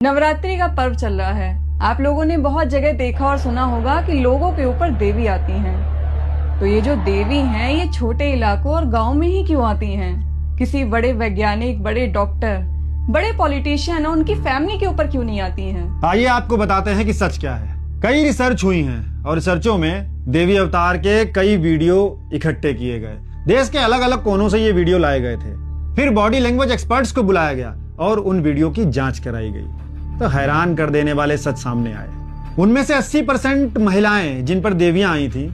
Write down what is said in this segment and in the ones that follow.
नवरात्रि का पर्व चल रहा है। आप लोगों ने बहुत जगह देखा और सुना होगा कि लोगों के ऊपर देवी आती हैं। तो ये जो देवी हैं ये छोटे इलाकों और गांव में ही क्यों आती हैं? किसी बड़े वैज्ञानिक, बड़े डॉक्टर, बड़े पॉलिटिशियन और उनकी फैमिली के ऊपर क्यों नहीं आती हैं? आइए आपको बताते हैं कि सच क्या है। कई रिसर्च हुई हैं और रिसर्चों में देवी अवतार के कई वीडियो इकट्ठे किए गए। देश के अलग अलग कोनों से ये वीडियो लाए गए थे। फिर बॉडी लैंग्वेज एक्सपर्ट्स को बुलाया गया और उन वीडियो की जांच कराई गई तो हैरान कर देने वाले सच सामने आए। उनमें से 80% महिलाएं जिन पर देवियां आई थी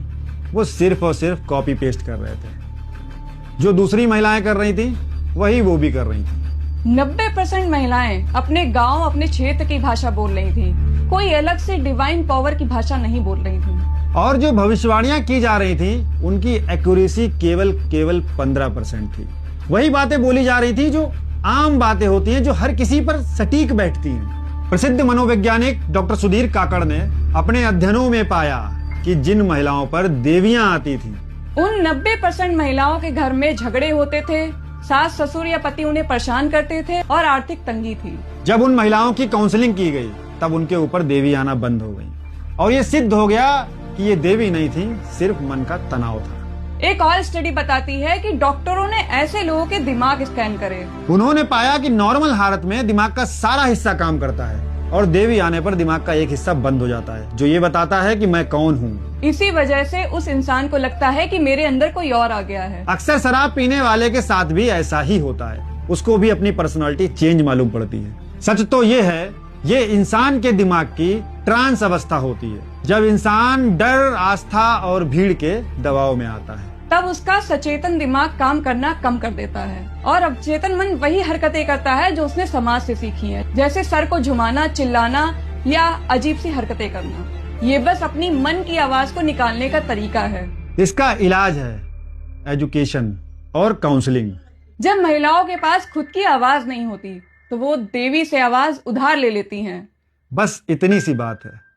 वो सिर्फ और सिर्फ कॉपी पेस्ट कर रहे थे। जो दूसरी महिलाएं कर रही थी वही वो भी कर रही थी। 90% महिलाएं अपने गांव, अपने क्षेत्र की भाषा बोल रही थी। कोई अलग से डिवाइन पावर की भाषा नहीं बोल रही थी। और जो भविष्यवाणियां की जा रही थी उनकी एक्यूरेसी केवल 15% थी। वही बातें बोली जा रही थी जो आम बातें होती हैं, जो हर किसी पर सटीक बैठती हैं। प्रसिद्ध मनोवैज्ञानिक डॉक्टर सुधीर काकड़ ने अपने अध्ययनों में पाया कि जिन महिलाओं पर देवियां आती थी उन 90% महिलाओं के घर में झगड़े होते थे, सास ससुर या पति उन्हें परेशान करते थे और आर्थिक तंगी थी। जब उन महिलाओं की काउंसलिंग की गई तब उनके ऊपर देवी आना बंद हो गई और ये सिद्ध हो गया कि ये देवी नहीं थी, सिर्फ मन का तनाव था। एक और स्टडी बताती है कि डॉक्टरों ने ऐसे लोगों के दिमाग स्कैन करे। उन्होंने पाया कि नॉर्मल हालत में दिमाग का सारा हिस्सा काम करता है और देवी आने पर दिमाग का एक हिस्सा बंद हो जाता है, जो ये बताता है कि मैं कौन हूँ। इसी वजह से उस इंसान को लगता है कि मेरे अंदर कोई और आ गया है। अक्सर शराब पीने वाले के साथ भी ऐसा ही होता है। उसको भी अपनी पर्सनालिटी चेंज मालूम पड़ती है। सच तो ये है, ये इंसान के दिमाग की ट्रांस अवस्था होती है, जब इंसान डर, आस्था और भीड़ के दबाव में आता है। तब उसका सचेतन दिमाग काम करना कम कर देता है और अवचेतन मन वही हरकतें करता है जो उसने समाज से सीखी है, जैसे सर को झुमाना, चिल्लाना या अजीब सी हरकतें करना। ये बस अपनी मन की आवाज को निकालने का तरीका है। इसका इलाज है एजुकेशन और काउंसलिंग। जब महिलाओं के पास खुद की आवाज नहीं होती तो वो देवी से आवाज उधार ले लेती हैं। बस इतनी सी बात है।